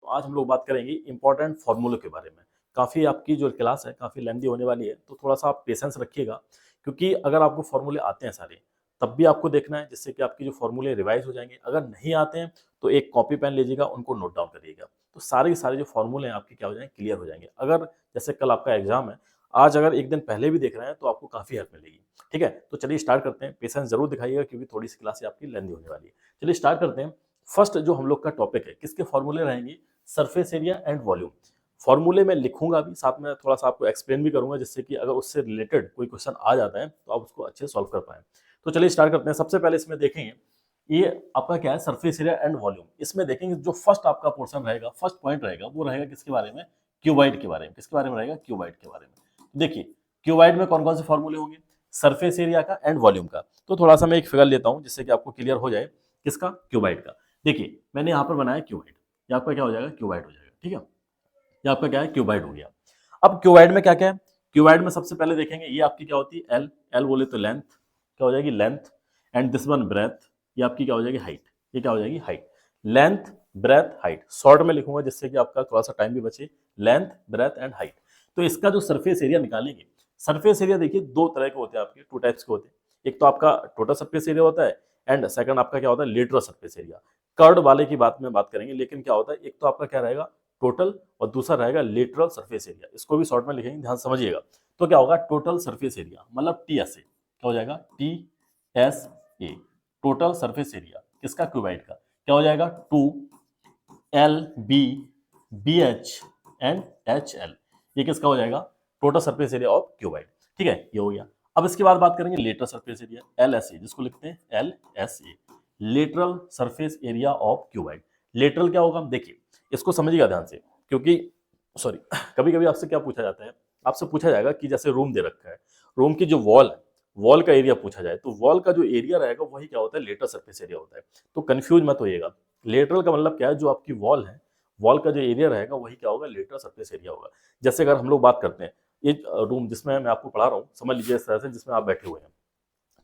आज हम लोग बात करेंगे इंपॉर्टेंट फॉर्मूलों के बारे में। काफ़ी आपकी जो क्लास है काफ़ी लेंथी होने वाली है, तो थोड़ा सा आप पेशेंस रखिएगा, क्योंकि अगर आपको फॉर्मूले आते हैं सारे तब भी आपको देखना है, जिससे कि आपके जो फॉर्मूले रिवाइज हो जाएंगे। अगर नहीं आते हैं तो एक कॉपी पेन लीजिएगा, उनको नोट डाउन करिएगा, तो सारे के सारे जो फॉर्मूले हैं आपके क्या हो जाएंगे, क्लियर हो जाएंगे। अगर जैसे कल आपका एग्जाम है, आज अगर एक दिन पहले भी देख रहे हैं तो आपको काफ़ी हेल्प मिलेगी। ठीक है, तो चलिए स्टार्ट करते हैं। पेशेंस जरूर दिखाइएगा, क्योंकि थोड़ी सी क्लास आपकी लेंथी होने वाली है। चलिए स्टार्ट करते हैं। फर्स्ट जो हम लोग का टॉपिक है, किसके फॉर्मूले रहेंगे, सरफेस एरिया एंड वॉल्यूम। फॉर्मूले में लिखूंगा भी, साथ में थोड़ा सा आपको एक्सप्लेन भी करूंगा, जिससे कि अगर उससे रिलेटेड कोई क्वेश्चन आ जाता है तो आप उसको अच्छे से सॉल्व कर पाए। तो चलिए स्टार्ट करते हैं। सबसे पहले इसमें देखेंगे, ये आपका क्या है, सरफेस एरिया एंड वॉल्यूम। इसमें देखेंगे जो फर्स्ट आपका पोर्शन रहेगा, फर्स्ट पॉइंट रहेगा, वो रहेगा किसके बारे में, क्यूबाइड के बारे में। किसके बारे में रहेगा, क्यूबाइड के बारे में। देखिए क्यूबाइड में कौन कौन से फॉर्मूले होंगे, सरफेस एरिया का एंड वॉल्यूम का। तो थोड़ा सा मैं एक फिगर लेता हूं, जिससे कि आपको क्लियर हो जाए किसका, क्यूबाइड का। देखिए मैंने यहाँ पर बनाया क्यूबाइड, ये आपका क्या हो जाएगा, क्यूबाइड हो जाएगा। ठीक है, ये आपका क्या है, क्यूबाइड हो गया। अब क्यूबाइड में क्या क्या है, क्यूबाइड में सबसे पहले देखेंगे ये आपकी क्या होती है, एल। एल बोले तो लेंथ, क्या हो जाएगी, length. And this one breadth, ये आपकी क्या हो जाएगी, हाइट। ये क्या हो जाएगी, height. Length, breadth, height. Short में लिखूंगा जिससे कि आपका थोड़ा सा टाइम भी बचे। Length, breadth and height. तो इसका जो सरफेस एरिया निकालेंगे, सरफेस एरिया देखिए दो तरह के होते हैं आपके, टू टाइप्स के होते हैं। एक तो आपका टोटल सरफेस एरिया होता है, एंड सेकंड आपका क्या होता है, लेटरल सरफेस एरिया। कर्ड वाले की बात में बात करेंगे, लेकिन क्या होता है, एक तो आपका क्या रहेगा, टोटल, और दूसरा रहेगा लेटरल सरफेस एरिया। इसको भी शॉर्ट में लिखेंगे, ध्यान समझिएगा। तो क्या होगा, टोटल सरफेस एरिया मतलब टीएसए, क्या हो जाएगा, टीएसए, टोटल सरफेस एरिया किसका, क्यूबाइड का। क्या हो जाएगा, 2LB BH एंड HL, ये किसका हो जाएगा, total surface area of cuboid. ठीक है, ये हो गया। अब इसके बाद बात करेंगे लेटरल सरफेस एरिया, LSA, जिसको लिखते हैं LSA, lateral surface area of cuboid. Lateral क्या होगा, देखिए इसको समझिएगा ध्यान से, क्योंकि सॉरी कभी कभी आपसे क्या पूछा जाता है, आपसे पूछा जाएगा कि जैसे रूम दे रखा है, रूम की जो वॉल है, वॉल का एरिया पूछा जाए, तो वॉल का जो एरिया रहेगा वही क्या होता है, लेटरल सरफेस एरिया होता है। तो कंफ्यूज मत होइएगा, लेटरल का मतलब क्या है, जो आपकी वॉल है, वॉल का जो एरिया रहेगा वही क्या होगा, लेटरल सरफेस एरिया होगा। जैसे अगर हम लोग बात करते हैं, एक रूम जिसमें मैं आपको पढ़ा रहा हूँ, समझ लीजिए इस तरह से, जिसमें आप बैठे हुए हैं,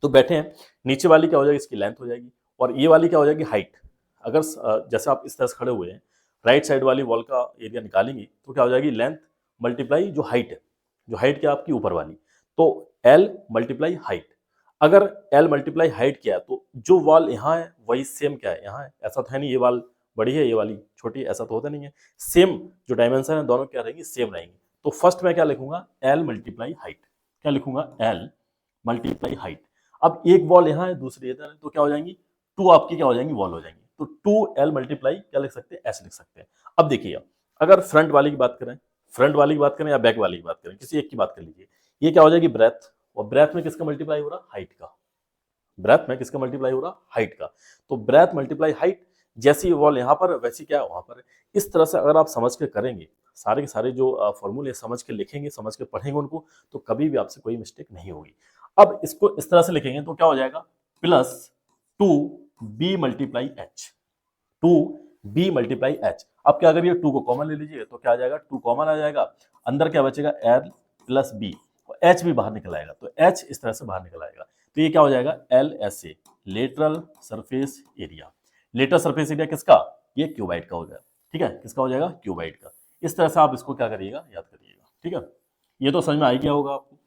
तो बैठे हैं, नीचे वाली क्या हो जाएगी, इसकी लेंथ हो जाएगी, और ये वाली क्या हो जाएगी, हाइट। अगर जैसे आप इस तरह से खड़े हुए हैं, राइट साइड वाली वॉल का एरिया निकालेंगे तो क्या हो जाएगी, लेंथ मल्टीप्लाई जो हाइट है, जो हाइट क्या आपकी ऊपर वाली, तो एल मल्टीप्लाई हाइट। अगर एल मल्टीप्लाई हाइट किया तो जो वॉल यहाँ है वही सेम क्या है, यहाँ है। ऐसा तो है नहीं ये वॉल बड़ी है ये वाली छोटी है, ऐसा तो होता नहीं है। सेम जो डायमेंशन है दोनों क्या रहेंगी, सेम रहेंगी। तो फर्स्ट में क्या लिखूंगा, एल मल्टीप्लाई हाइट। क्या लिखूंगा, एल मल्टीप्लाई हाइट। अब एक वॉल यहाँ है, दूसरी इधर है, तो क्या हो जाएंगी, टू आपकी क्या हो जाएंगी, वॉल हो जाएंगी। तो 2L मल्टीप्लाई क्या लिख सकते हैं, एस लिख सकते हैं। अब देखिए, अगर फ्रंट वाली की बात करें, फ्रंट वाली की बात करें या बैक वाली की बात करें, किसी एक की बात कर लीजिए, ये क्या हो जाएगी, ब्रेथ। और ब्रेथ में किसका मल्टीप्लाई हो रहा, हाइट का। ब्रेथ में किसका मल्टीप्लाई हो रहा, हाइट का। तो ब्रेथ मल्टीप्लाई हाइट, जैसी वॉल यहाँ पर वैसी क्या वहां पर है। इस तरह से अगर आप समझ के करेंगे, सारे के सारे जो फॉर्मूले समझ के लिखेंगे, समझ के पढ़ेंगे उनको, तो कभी भी आपसे कोई मिस्टेक नहीं होगी। अब इसको इस तरह से लिखेंगे तो क्या हो जाएगा, plus 2B multiply H, 2B multiply H. अब क्या, अगर ये 2 को कॉमन ले लीजिए तो क्या आ जाएगा, 2 कॉमन आ जाएगा, अंदर क्या बचेगा, L प्लस B, एच भी बाहर निकल आएगा, तो एच इस तरह से बाहर निकल आएगा। तो ये क्या हो जाएगा, LSA, lateral surface area. Lateral surface area किसका, ये क्यूबाइड का हो जाएगा। ठीक है, किसका हो जाएगा, क्यूबाइड का। इस तरह से आप इसको क्या करिएगा, याद करिएगा। ठीक है, ये तो समझ में आ ही गया होगा आपको।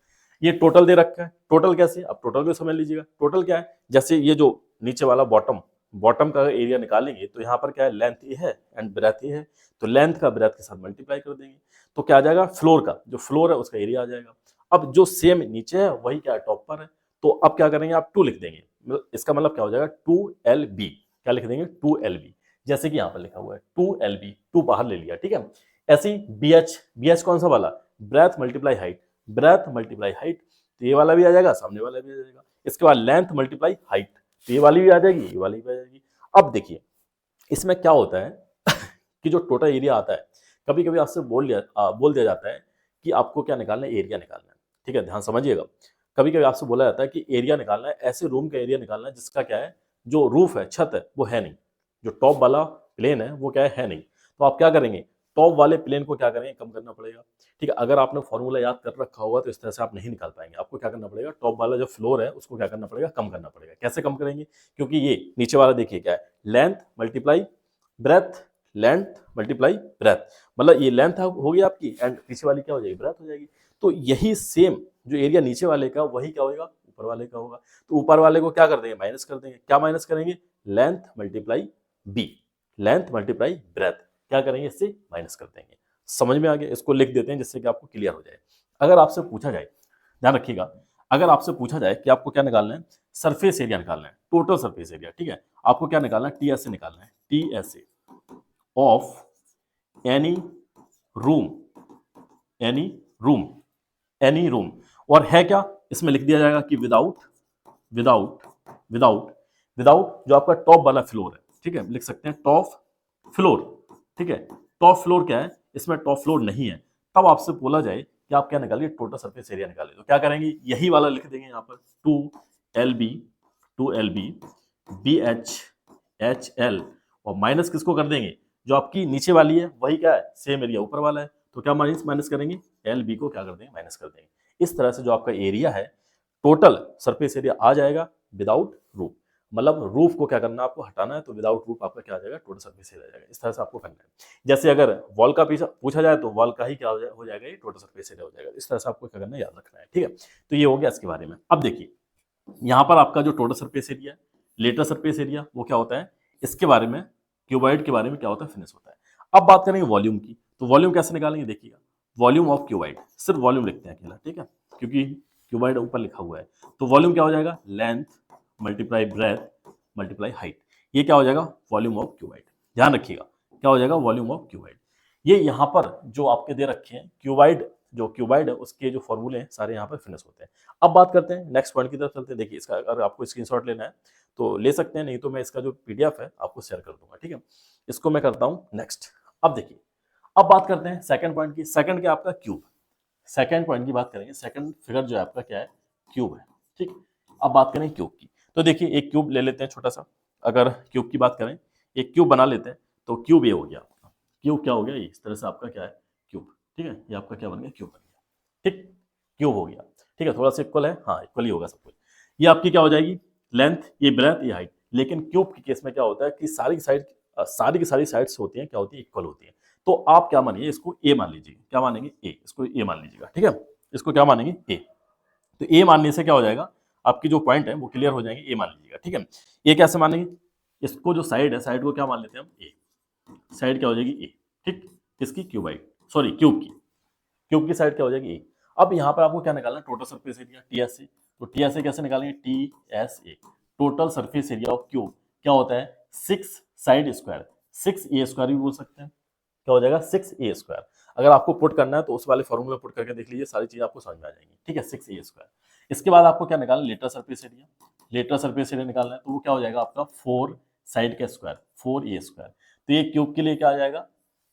ये टोटल दे रखा है, टोटल कैसे, अब टोटल को समझ लीजिएगा। टोटल क्या है, जैसे ये जो नीचे वाला बॉटम, बॉटम का एरिया निकालेंगे तो यहाँ पर क्या है, लेंथ ये है एंड ब्रेथ ये है, तो लेंथ का ब्रेथ के साथ मल्टीप्लाई कर देंगे, तो क्या आ जाएगा, फ्लोर का जो फ्लोर है उसका एरिया आ जाएगा। अब जो सेम नीचे है वही क्या है, टॉप पर है, तो अब क्या करेंगे, आप 2 लिख देंगे। इसका मतलब क्या हो जाएगा, 2LB, क्या लिख देंगे, 2LB, जैसे कि यहाँ पर लिखा हुआ है 2LB, 2 बाहर ले लिया। ठीक है, ऐसे ही BH, BH कौन सा वाला, breath multiply height, breath multiply height, तो ये वाला भी आ जाएगा, सामने वाला भी आ जाएगा। इसके बाद लेंथ मल्टीप्लाई हाइट, तो ये वाली भी आ जाएगी, ये वाली भी आ जाएगी। अब देखिए इसमें क्या होता है कि जो टोटल एरिया आता है, कभी कभी आपसे बोल दिया जाता है कि आपको क्या निकालना है, एरिया निकालना है। ठीक है, ध्यान समझिएगा। कभी कभी आपसे बोला जाता है कि एरिया निकालना है, ऐसे रूम का एरिया निकालना है जिसका क्या है, जो रूफ है, छत है, वो है नहीं, जो टॉप वाला प्लेन है वो क्या है नहीं। तो आप क्या करेंगे, टॉप वाले प्लेन को क्या करेंगे, कम करना पड़ेगा। ठीक है, अगर आपने फॉर्मूला याद कर रखा होगा तो इस तरह से आप नहीं निकाल पाएंगे। आपको क्या करना पड़ेगा, टॉप वाला जो फ्लोर है उसको क्या करना पड़ेगा, कम करना पड़ेगा। कैसे कम करेंगे, क्योंकि ये नीचे वाला देखिए क्या है, length multiply breath, length multiply breath, मतलब ये लेंथ हो गई आपकी एंड पीछे वाली क्या हो जाएगी, ब्रेथ हो जाएगी। तो यही सेम जो एरिया नीचे वाले का वही क्या होगा, ऊपर वाले का होगा। तो ऊपर वाले को क्या कर देंगे, माइनस कर देंगे। क्या माइनस करेंगे, length multiply B, length multiply breadth, क्या करेंगे, इससे माइनस कर देंगे। समझ में आ गया, इसको लिख देते हैं जिससे कि आपको क्लियर हो जाए। अगर आपसे पूछा जाए, ध्यान रखिएगा, अगर आपसे पूछा जाए कि आपको क्या निकालना है, सरफेस एरिया निकालना है, टोटल सरफेस एरिया, ठीक है, आपको क्या निकालना है, टीएसए निकालना है, TSA of any room, any room, any room, और है क्या, इसमें लिख दिया जाएगा कि विदाउट, विदाउट, विदाउट, विदाउट जो आपका टॉप वाला फ्लोर है, ठीक है, लिख सकते हैं टॉप फ्लोर, ठीक है। टॉप फ्लोर क्या है, इसमें टॉप फ्लोर नहीं है, तब आपसे बोला जाए कि आप क्या निकालिए, टोटल सरफेस एरिया निकालिए, तो क्या करेंगे, यही वाला लिख देंगे यहाँ पर 2LB, 2LB BH HL, और माइनस किसको कर देंगे, जो आपकी नीचे वाली है वही क्या है, सेम एरिया ऊपर वाला है, तो क्या माइनस माइनस करेंगे, LB को क्या कर देंगे, माइनस कर देंगे। इस तरह से जो आपका एरिया है, टोटल सरफेस एरिया आ जाएगा विदाउट रूफ, मतलब रूफ को क्या करना है, आपको हटाना है, तो विदाउट रूफ आपका क्या आ जाएगा, टोटल सरफेस एरिया आ जाएगा। इस तरह से आपको करना है। जैसे अगर वॉल का पूछा जाए तो वॉल का ही क्या हो जाएगा, ये टोटल सरफेस एरिया हो जाएगा। इस तरह से आपको क्या करना है, याद रखना है, ठीक है। तो ये हो गया इसके बारे में। अब देखिए यहाँ पर आपका जो टोटल सरफेस एरिया है, लेटर सरफेस एरिया, वो क्या होता है, इसके बारे में, क्यूबॉइड के बारे में क्या होता है, फिनिश होता है। अब बात करेंगे वॉल्यूम की, तो वॉल्यूम कैसे निकालेंगे, देखिएगा, वॉल्यूम ऑफ क्यूबॉइड, सिर्फ वॉल्यूम लिखते हैं अकेला, ठीक है, क्योंकि क्यूबॉइड ऊपर लिखा हुआ है। तो वॉल्यूम क्या हो जाएगा, length multiply breath multiply height, ये क्या हो जाएगा, वॉल्यूम ऑफ क्यूबॉइड। ध्यान रखिएगा, क्या हो जाएगा, वॉल्यूम ऑफ क्यूबॉइड। ये यहाँ पर जो आपके दे रखे हैं क्यूबॉइड, जो क्यूबॉइड है उसके जो फॉर्मूले हैं सारे यहाँ पर फिनिश होते हैं। अब बात करते हैं नेक्स्ट पॉइंट की तरफ चलते हैं। देखिए इसका अगर आपको स्क्रीनशॉट लेना है तो ले सकते हैं, नहीं तो मैं इसका जो पीडीएफ है आपको शेयर कर दूंगा, ठीक है। इसको मैं करता हूँ नेक्स्ट। अब देखिए, अब बात करते हैं सेकंड पॉइंट की। सेकंड क्या आपका क्यूब, सेकंड पॉइंट की बात करेंगे। सेकंड फिगर जो है आपका क्या है, क्यूब है, ठीक। अब बात करें क्यूब की, तो देखिए एक क्यूब ले लेते हैं छोटा सा। अगर क्यूब की बात करें, एक क्यूब बना लेते हैं, तो क्यूब ये हो गया आपका, क्यूब क्या हो गया, इस तरह से आपका क्या है, क्यूब, ठीक है, ये आपका क्या बन गया, क्यूब बन गया, ठीक, क्यूब हो गया, ठीक है, थोड़ा सा इक्वल है, हाँ इक्वल ही होगा सब कुछ। ये आपकी क्या हो जाएगी, लेंथ, ये ब्रेथ, ये हाइट। लेकिन क्यूब के केस में क्या होता है कि सारी की सारी साइड्स होती हैं, क्या होती है, इक्वल होती है। तो आप क्या मानिए, इसको ए मान लीजिए, क्या मानेंगे, ए, इसको ए मान लीजिएगा, ठीक है, इसको क्या मानेंगे, ए। तो ए मानने से क्या हो जाएगा, आपकी जो पॉइंट है वो क्लियर हो जाएंगे, ए मान लीजिएगा, ठीक है। ए कैसे मानेंगे, इसको जो साइड है, साइड को क्या मान लेते हैं हम, ए, साइड क्या हो जाएगी, ए, ठीक, किसकी, क्यूबाइड, सॉरी क्यूब की, क्यूब की साइड क्या हो जाएगी, ए। अब यहाँ पर आपको क्या निकालना है, टोटल सरफेस एरिया, टीएसए। तो टीएसए कैसे निकालेंगे, TSA, total surface area of cube, क्या होता है, 6 साइड स्क्वायर, 6a स्क्वायर भी बोल सकते हैं, क्या हो जाएगा, 6a स्क्वायर। अगर आपको पुट करना है तो उस वाले फॉर्मूले पुट करके देख लीजिए, सारी चीजें आपको समझ में आ जाएंगी, ठीक है, 6a स्क्वायर। इसके बाद आपको क्या निकालना, lateral surface area, lateral surface area निकालना है, तो वो क्या हो जाएगा आपका 4 साइड का स्क्वायर, 4a स्क्वायर। तो ये क्यूब के लिए क्या आ जाएगा,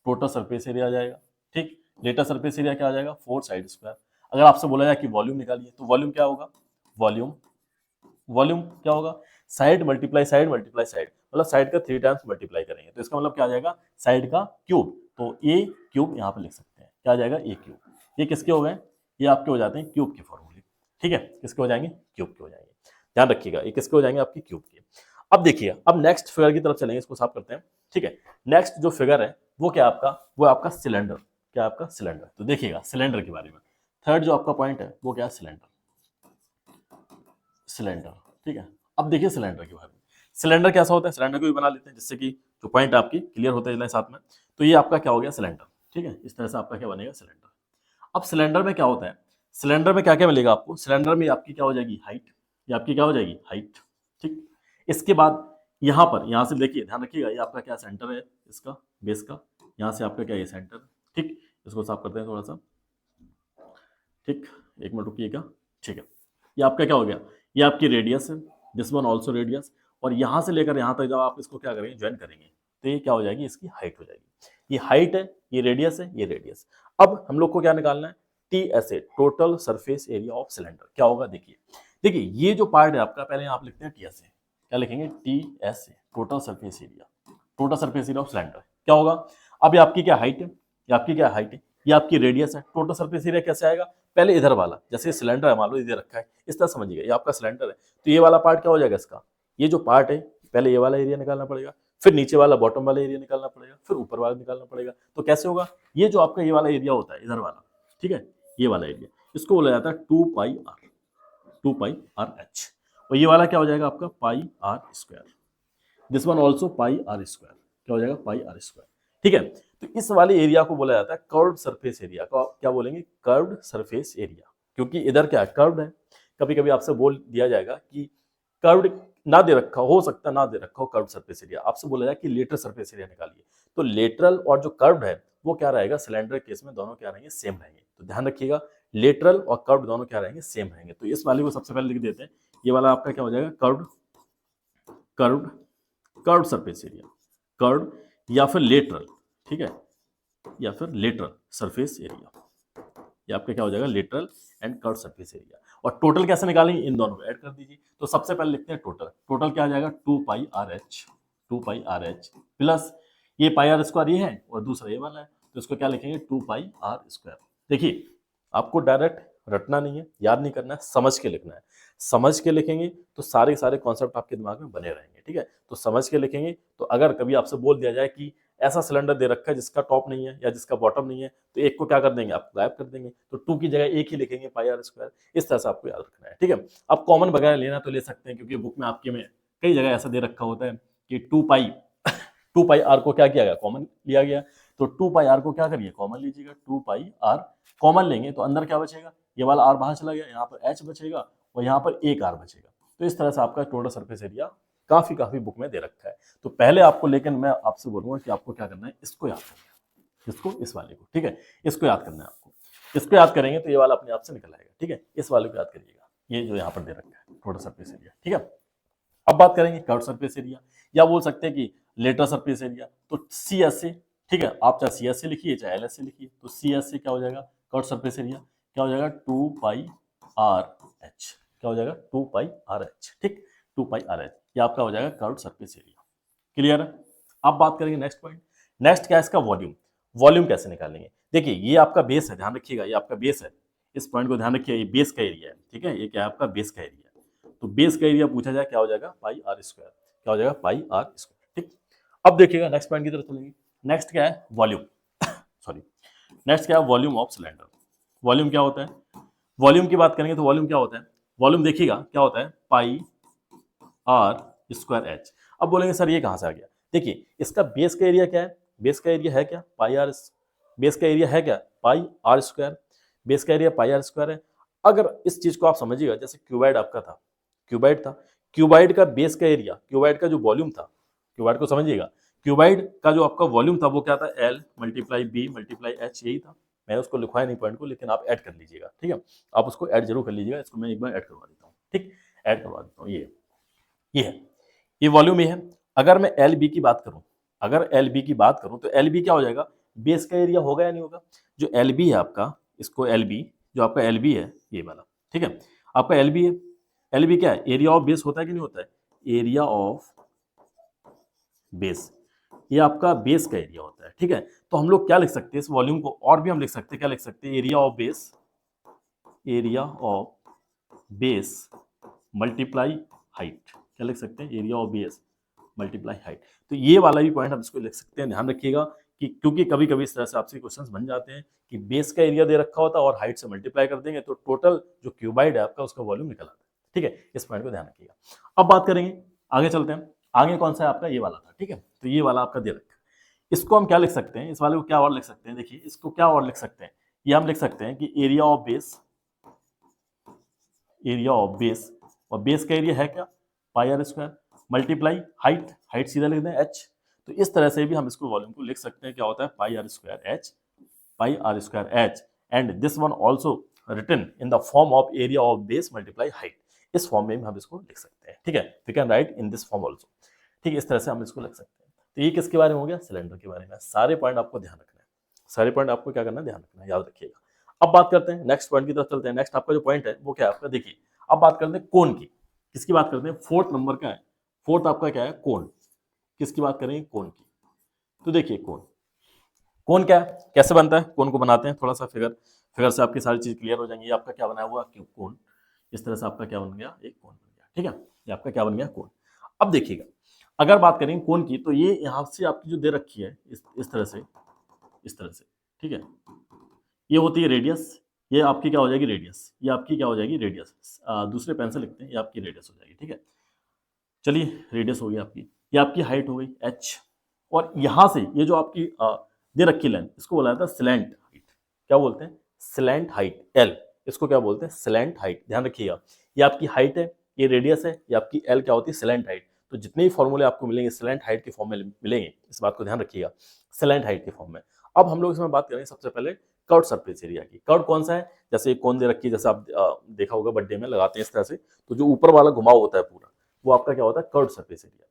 टोटल सरफेस एरिया आ जाएगा, ठीक। लेटर सरफेस एरिया क्या आ जाएगा, 4 साइड स्क्वायर। अगर आपसे बोला जाए कि वॉल्यूम निकालिए, तो वॉल्यूम क्या होगा, वॉल्यूम, वॉल्यूम क्या होगा, side multiply side multiply side, मतलब साइड का 3 टाइम्स मल्टीप्लाई करेंगे, तो इसका मतलब क्या आ जाएगा, साइड का क्यूब। तो ए क्यूब यहाँ पे लिख सकते हैं, क्या आ जाएगा, ए क्यूब। ये किसके हो गए, ये आपके हो जाते हैं क्यूब के फॉर्मूले, ठीक है, किसके हो जाएंगे, क्यूब के हो जाएंगे। ध्यान रखिएगा, ये किसके हो जाएंगे, आपकी क्यूब के। अब देखिए, अब नेक्स्ट फिगर की तरफ चलेंगे, इसको साफ करते हैं, ठीक है। नेक्स्ट जो फिगर है वो क्या आपका, वो आपका सिलेंडर, क्या आपका सिलेंडर। तो देखिएगा सिलेंडर के बारे में, थर्ड जो आपका पॉइंट है वो क्या है, सिलेंडर, सिलेंडर, ठीक है। अब देखिए सिलेंडर के बारे में, सिलेंडर कैसा होता है, सिलेंडर को भी बना लेते हैं जिससे कि जो पॉइंट आपकी क्लियर होते हैं साथ में। तो ये आपका क्या हो गया, सिलेंडर, ठीक है, इस तरह से आपका क्या बनेगा, सिलेंडर। अब सिलेंडर में क्या होता है, सिलेंडर में क्या क्या मिलेगा आपको, सिलेंडर में आपकी क्या हो जाएगी, हाइट, ये आपकी क्या हो जाएगी, हाइट, ठीक। इसके बाद यहाँ पर, यहाँ से देखिए, ध्यान रखिएगा, ये आपका क्या सेंटर है, इसका बेस का, यहाँ से आपका क्या ये सेंटर, ठीक। इसको साफ करते हैं थोड़ा सा, ठीक, एक मिनट रुकिएगा, ठीक है। ये आपका क्या हो गया, ये आपकी रेडियस है, दिस वन ऑल्सो रेडियस, और यहाँ से लेकर यहाँ तक जब आप इसको क्या करेंगे, ज्वाइन करेंगे, तो ये क्या हो जाएगी, इसकी हाइट हो जाएगी। ये हाइट है, ये रेडियस है, ये रेडियस। अब हम लोग को क्या निकालना है, TSA, total surface area of cylinder, क्या होगा, देखिए देखिए, ये जो पार्ट है आपका, पहले आप लिखते हैं टीएसए, क्या लिखेंगे, TSA, total surface area, total surface area of cylinder, क्या होगा। अब ये आपकी क्या हाइट है, ये आपकी क्या हाइट है, ये आपकी रेडियस है। टोटल सरफेस एरिया कैसे आएगा, पहले इधर वाला, जैसे सिलेंडर है, मान लो इधर रखा है, इस तरह समझिएगा, ये आपका सिलेंडर है, तो ये वाला पार्ट क्या हो जाएगा इसका, ये जो पार्ट है, पहले ये वाला एरिया निकालना पड़ेगा, फिर नीचे वाला बॉटम वाला एरिया निकालना पड़ेगा, फिर ऊपर वाला निकालना पड़ेगा। तो कैसे होगा, ये जो आपका ये वाला एरिया होता है इधर वाला, ठीक है, ये वाला एरिया, इसको बोला जाता है 2 पाई आर एच, और ये वाला क्या हो जाएगा आपका pi r square, this one also pi r square, क्या हो जाएगा पाई आर स्क्वायर, ठीक है। तो इस वाले एरिया को बोला जाता है कर्व्ड सरफेस एरिया, क्या बोलेंगे, कर्व्ड सरफेस एरिया, क्योंकि इधर क्या है, कर्व्ड है। कभी कभी आपसे बोल दिया जाएगा कि कर्व्ड ना दे रखा हो सकता ना दे रखा हो कर्व्ड सरफेस एरिया, आपसे बोला जाए कि लेटरल सरफेस एरिया निकालिए, तो लेटरल और जो कर्व्ड है वो क्या रहेगा, सिलेंडर केस में दोनों क्या रहेंगे, सेम रहेंगे। तो ध्यान रखिएगा, लेटरल और कर्व्ड दोनों क्या रहेंगे, सेम रहेंगे। तो इस वाले को सबसे पहले लिख देते हैं, ये वाला आपका क्या हो जाएगा, curved curved curved surface area, curved या फिर लेटरल, ठीक है, या फिर लेटरल सरफेस एरिया, ये आपका क्या हो जाएगा, lateral and curved surface area. और टोटल कैसे निकालेंगे, इन दोनों को ऐड कर दीजिए। तो सबसे पहले लिखते हैं टोटल, टोटल क्या आ जाएगा 2 पाई आर एच प्लस ये पाई आर स्क्वायर ये है और दूसरा ये वाला है, तो इसको क्या लिखेंगे 2 पाई आर स्क्वायर। देखिए आपको डायरेक्ट रटना नहीं है, याद नहीं करना है, समझ के लिखना है। समझ के लिखेंगे तो सारे सारे कॉन्सेप्ट आपके दिमाग में बने रहेंगे, ठीक है। तो समझ के लिखेंगे, तो अगर कभी आपसे बोल दिया जाए कि ऐसा सिलेंडर दे रखा है जिसका टॉप नहीं है या जिसका बॉटम नहीं है, तो एक को क्या कर देंगे, आप गायब कर देंगे, तो 2 की जगह एक ही लिखेंगे पाई आर स्क्वायर। इस तरह से आपको याद रखना है, ठीक है। आप कॉमन वगैरह लेना तो ले सकते हैं, क्योंकि बुक में आपके में कई जगह ऐसा दे रखा होता है कि 2 पाई आर को क्या किया गया, कॉमन लिया गया। तो 2 पाई आर को क्या करिए, कॉमन लीजिएगा, 2 पाई आर कॉमन लेंगे तो अंदर क्या बचेगा, ये वाला आर बाहर चला गया, यहाँ पर एच बचेगा और यहाँ पर एक आर बचेगा। तो इस तरह से आपका टोटल सरफेस एरिया काफी बुक में दे रखा है। तो पहले आपको, लेकिन मैं आपसे बोलूंगा कि आपको क्या करना है, इसको याद करना है, इसको, इस वाले को, ठीक है, इसको याद करना है आपको। इसको याद करेंगे तो ये वाला अपने आप से निकल आएगा, ठीक है। इस वाले को याद करिएगा, ये जो यहाँ पर दे रखा है टोटल सरफेस एरिया, ठीक है। अब बात करेंगे कर्व सरफेस एरिया, या बोल सकते हैं कि लेटर सरफेस एरिया। तो सी एस से, ठीक है, आप चाहे सी एस से लिखिए चाहे एल एस से लिखिए, तो सी एस से क्या हो जाएगा, कर्व सरफेस एरिया क्या हो जाएगा 2 पाई आर एच, क्या हो जाएगा 2 पाई आर एच, ठीक, 2 पाई आर एच, ये आपका हो जाएगा कर्व सरफेस एरिया। क्लियर है। अब बात करेंगे नेक्स्ट पॉइंट, नेक्स्ट क्या है इसका, वॉल्यूम। वॉल्यूम कैसे निकालेंगे, देखिए ये आपका बेस है, ध्यान रखिएगा, ये आपका बेस है, इस पॉइंट को ध्यान रखिए, ये बेस का एरिया है, ठीक है, ये क्या है आपका बेस का एरिया। तो बेस का एरिया पूछा जाए क्या हो जाएगा पाई आर स्क्वायर, क्या हो जाएगा पाई आर स्क्वायर, ठीक। अब देखिएगा नेक्स्ट पॉइंट की तरफ चलेंगे। नेक्स्ट क्या है, वॉल्यूम सॉरी, नेक्स्ट क्या है, वॉल्यूम ऑफ सिलेंडर। वॉल्यूम क्या होता है, वॉल्यूम की बात करेंगे तो वॉल्यूम क्या होता है, वॉल्यूम देखिएगा क्या होता है पाई आर स्क्वायर एच। अब बोलेंगे सर ये कहां से आ गया, देखिए इसका बेस का एरिया क्या है, बेस का एरिया है क्या पाई आर, बेस का एरिया है क्या पाई आर स्क्वायर, बेस का एरिया पाई आर स्क्वायर है। अगर इस चीज को आप समझिएगा, जैसे क्यूबाइड आपका था, क्यूबाइड था, क्यूबाइड का बेस का एरिया, क्यूबाइड का जो वॉल्यूम था, क्यूबाइड को समझिएगा, क्यूबाइड का जो आपका वॉल्यूम था वो क्या था, L multiply B multiply H, यही था। मैंने उसको लिखवाया नहीं पॉइंट को, लेकिन आप ऐड कर लीजिएगा, ठीक है, आप उसको ऐड जरूर कर लीजिएगा, इसको मैं एक बार ऐड करवा देता हूँ, ठीक, ऐड करवा देता हूँ। ये है, ये वॉल्यूम ये है। अगर मैं एल बी की बात करूं, अगर एल बी की बात करूं तो एल बी क्या हो जाएगा, बेस का एरिया होगा या नहीं होगा, जो एल बी है आपका, इसको एल बी, जो आपका एल बी है ये वाला, ठीक है, आपका एल बी है, एल बी क्या है, एरिया ऑफ बेस होता है कि नहीं होता है, एरिया ऑफ बेस, ये आपका बेस का एरिया होता है, ठीक है। तो हम लोग क्या लिख सकते हैं इस वॉल्यूम को, और भी हम लिख सकते हैं, क्या लिख सकते हैं, area of base, area of base multiply height, क्या लिख सकते हैं, area of base multiply height. तो ये वाला भी पॉइंट हम इसको लिख सकते हैं। ध्यान रखिएगा कि क्योंकि कभी कभी इस तरह से आपसे क्वेश्चंस बन जाते हैं कि बेस का एरिया दे रखा होता है और हाइट से मल्टीप्लाई कर देंगे तो टोटल जो क्यूबाइड है आपका उसका वॉल्यूम निकल आता है, ठीक है, इस पॉइंट को ध्यान रखिएगा। अब बात करेंगे, आगे चलते हैं, आगे कौन सा है आपका, ये वाला था, ठीक है, तो ये वाला आपका दे रखा है, इसको हम क्या लिख सकते हैं, इस वाले को क्या और लिख सकते हैं, देखिए इसको क्या और लिख सकते हैं, ये हम लिख सकते हैं कि area of base, area of base, और बेस का एरिया है क्या pi r square multiply height, height सीधा लिख दें एच। तो इस तरह से भी हम इसको वॉल्यूम को लिख सकते हैं, क्या होता है pi r square h, pi r square h, and this one also written in the form of area of base multiply height. इस फॉर्म में भी हम इसको लिख सकते हैं, ठीक है, we can write in this form also, ठीक है, इस तरह से हम इसको लिख सकते हैं। तो ये किसके बारे में हो गया, सिलेंडर के बारे में। सारे पॉइंट आपको ध्यान रखना है, सारे पॉइंट आपको क्या करना है, ध्यान रखना है, याद रखिएगा। अब बात करते हैं नेक्स्ट पॉइंट की तरफ चलते हैं। नेक्स्ट आपका जो पॉइंट है वो क्या है आपका, देखिए अब बात करते हैं कोण की, किसकी बात करते हैं, फोर्थ नंबर का है, फोर्थ आपका क्या है कोण, किसकी बात करेंगे, कोण की। तो देखिए कोण, कोण क्या है, कैसे बनता है, कोण को बनाते हैं, थोड़ा सा फिगर, फिगर से आपकी सारी चीज क्लियर हो जाएंगी। ये आपका क्या बनाया हुआ कोण, इस तरह से आपका क्या बन गया, एक कोण बन गया, ठीक है, ये आपका क्या बन गया कोण। अब देखिएगा, अगर बात करें कोण की, तो ये यहाँ से आपकी जो दे रखी है इस तरह से, इस तरह से, ठीक है, ये होती है रेडियस, ये आपकी क्या हो जाएगी रेडियस, ये आपकी क्या हो जाएगी रेडियस, दूसरे पेन से लिखते हैं, ये आपकी रेडियस हो जाएगी, ठीक है। चलिए रेडियस हो गई आपकी, ये आपकी हाइट हो गई h, और यहाँ से ये जो आपकी दे रखी लेंथ, इसको बोला जाता है स्लैंट हाइट। क्या बोलते हैं? स्लैंट हाइट, l, इसको क्या बोलते हैं? Slant height. ध्यान रखिएगा, ये आपकी हाइट है, ये रेडियस है, ये आपकी l क्या होती है? Slant height. तो जितने भी फॉर्मूले आपको मिलेंगे स्लैंट हाइट के फॉर्म में मिलेंगे, इस बात को ध्यान रखिएगा, स्लैंट हाइट के फॉर्म में। अब हम लोग इसमें बात करेंगे सबसे पहले कर्व सरफेस एरिया की। कर्व कौन सा है? जैसे एक कोन दे रखी है, जैसे आप देखा होगा बर्थडे में लगाते हैं इस तरह से, तो जो ऊपर वाला घुमाव होता है पूरा, वो आपका क्या होता है? Curve surface area.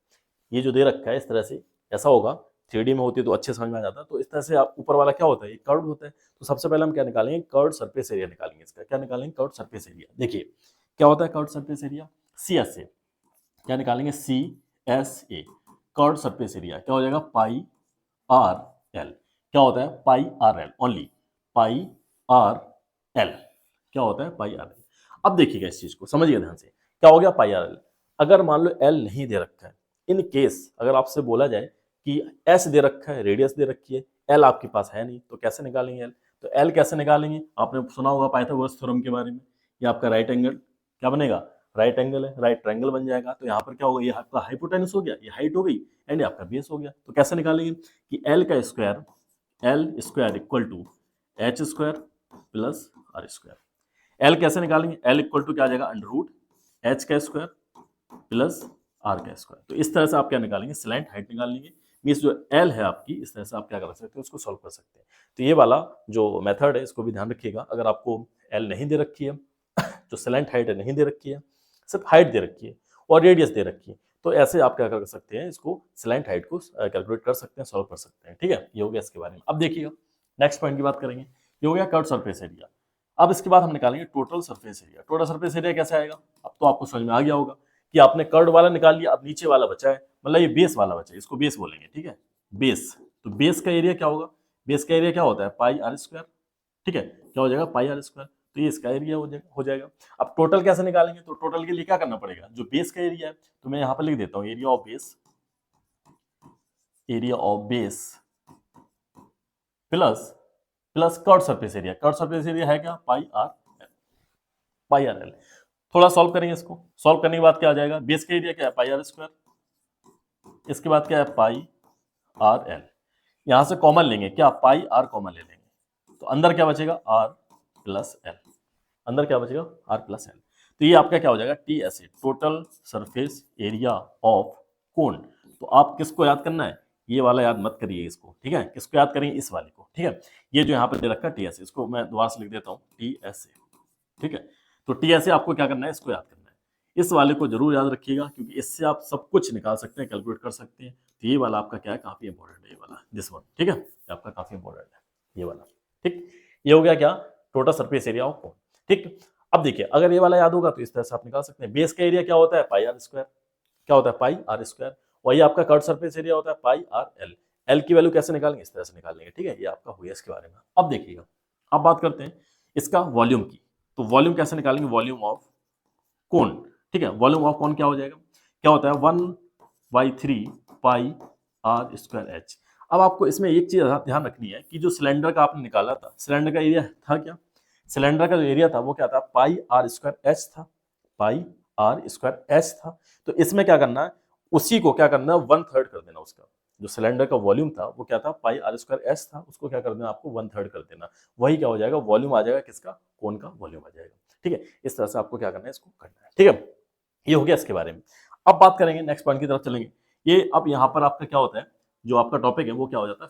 ये जो दे रखा है इस तरह से, ऐसा होगा, 3D में होती है तो अच्छे समझ में आ जाता है। तो इस तरह से आप ऊपर वाला क्या होता है? ये कर्व होता है। तो सबसे पहले हम क्या निकालेंगे? कर्व सरफेस एरिया निकालेंगे। इसका क्या निकालेंगे? Curve surface area. देखिए क्या होता है कर्व सरफेस एरिया? CSA। क्या निकालेंगे? CSA, कर्व सरफेस एरिया क्या हो जाएगा? पाई आर एल। क्या होता है? पाई आर एल, ओनली पाई आर एल। क्या होता है? Pi R L. अब देखिएगा इस चीज को, समझिए ध्यान से, क्या हो गया पाई आर एल। अगर मान लो एल नहीं दे रखा है, इन केस अगर आपसे बोला जाए कि एस दे रखा है, रेडियस दे रखी है, एल आपके पास है नहीं, तो कैसे निकालेंगे एल? तो एल कैसे निकालेंगे? आपने सुना होगा पाइथागोरस थ्योरम के बारे में। ये आपका राइट एंगल क्या बनेगा? राइट एंगल है, राइट ट्रायंगल बन जाएगा। तो यहाँ पर क्या होगा? ये आपका हाइपोटेनस हो गया, ये हाइट हो गई, एंड आपका बेस हो गया। तो कैसे निकालेंगे? कि एल का square, L square equal to H square plus R square. L कैसे निकालेंगे? एल इक्वल टू क्या आ जाएगा? अंडर रूट एच का स्क्वायर प्लस आर का स्क्वायर। तो इस तरह से आप क्या निकालेंगे? स्लैंट हाइट निकाल लेंगे। मीन्स जो एल है आपकी, इस तरह से आप क्या कर सकते हैं? उसको सॉल्व कर सकते हैं। तो ये वाला जो मेथड है इसको भी ध्यान रखिएगा। अगर आपको एल नहीं दे रखी है, जो स्लैंट हाइट है नहीं दे रखी है, सिर्फ हाइट दे रखी है और रेडियस दे रखी है, तो ऐसे आप क्या कर सकते हैं? इसको स्लैंट हाइट को कैलकुलेट कर सकते हैं, सॉल्व कर सकते हैं, ठीक है। ये हो गया इसके बारे में। अब देखिएगा नेक्स्ट पॉइंट की बात करेंगे। ये हो गया कर्व सरफेस एरिया। अब इसके बाद हम निकालेंगे total surface area. Total surface area कैसे आएगा? अब तो आपको समझ में आ गया होगा कि आपने कर्व वाला निकाल लिया, अब नीचे वाला बचा है, मतलब ये बेस वाला बचा है, इसको बेस बोलेंगे, ठीक है। बेस, तो बेस का एरिया क्या होगा? बेस का एरिया क्या होता है? पाई आर स्क्वायर, ठीक है। क्या हो जाएगा? पाई आर स्क्वायर। तो ये इसका एरिया हो जाएगा। अब टोटल कैसे निकालेंगे? तो टोटल के लिए क्या करना पड़ेगा? जो बेस का एरिया है, तो मैं यहाँ पर लिख देता हूँ area of base, area of base plus plus curve surface area. Curve surface area है क्या? पाई आर एल, पाई आर एल। थोड़ा सॉल्व करेंगे इसको। सॉल्व करने के बाद क्या आ जाएगा? बेस का एरिया क्या है? पाई आर स्क्वायर, इसके बाद क्या है? Pi R L. यहां से कॉमन लेंगे क्या? पाई आर कॉमन ले लेंगे, तो अंदर क्या बचेगा? R plus L. अंदर क्या बचेगा? R plus L. तो ये आपका क्या हो जाएगा? TSA, total surface area of cone. तो आप किसको याद करना है? ये वाला याद मत करिए इसको, ठीक है। किसको याद करेंगे? इस वाले को, ठीक है। ये जो यहाँ पर दे रखा है TSA, इसको मैं दोबारा से लिख देता हूँ TSA, ठीक है। तो TSA आपको क्या करना है? इसको याद करना है। इस वाले को जरूर याद रखिएगा, क्योंकि इससे आप सब कुछ निकाल सकते हैं, कैलकुलेट कर सकते हैं। तो ये वाला आपका क्या है? काफी इंपॉर्टेंट है ये वाला, दिस वन, ठीक है। ये आपका काफी इंपॉर्टेंट है ये वाला, ठीक। ये हो गया क्या? टोटल सरफेस एरिया ऑफ कोन, ठीक। अब देखिए अगर ये वाला याद होगा तो इस तरह से आप निकाल सकते हैं। बेस का एरिया क्या होता है? Pi r square. क्या होता है? Pi r square. और ये आपका कर्व सरफेस एरिया होता है पाई आर एल। एल की वैल्यू कैसे निकालेंगे? इस तरह से निकाल लेंगे, ठीक है। ये आपका हो गया इसके बारे में। अब देखिएगा, अब बात करते हैं इसका वॉल्यूम की। तो वॉल्यूम कैसे निकालेंगे? वॉल्यूम ऑफ कोन, ठीक है। वॉल्यूम ऑफ कोन क्या हो जाएगा? क्या होता है? 1/3 पाई आर स्क्वायर एच। अब आपको इसमें एक चीज ध्यान रखनी है कि जो सिलेंडर का आपने निकाला था, सिलेंडर का एरिया था क्या? सिलेंडर का जो एरिया था वो क्या था? पाई आर स्क्वायर एच था, पाई आर स्क्वायर एच था। तो इसमें क्या करना है? उसी को क्या करना है? 1/3 कर देना उसका। जो सिलेंडर का वॉल्यूम था वो क्या था? पाई आर स्क्वायर एच था, उसको क्या कर देना? आपको 1/3 कर देना। वही क्या हो जाएगा? वॉल्यूम आ जाएगा किसका? कोन का वॉल्यूम आ जाएगा, ठीक है। इस तरह से आपको क्या करना है? इसको करना है, ठीक है। ये हो गया इसके बारे में। अब बात करेंगे नेक्स्ट पॉइंट की तरफ चलेंगे। ये अब यहाँ पर आपका क्या होता है? जो आपका टॉपिक है वो क्या हो जाता है?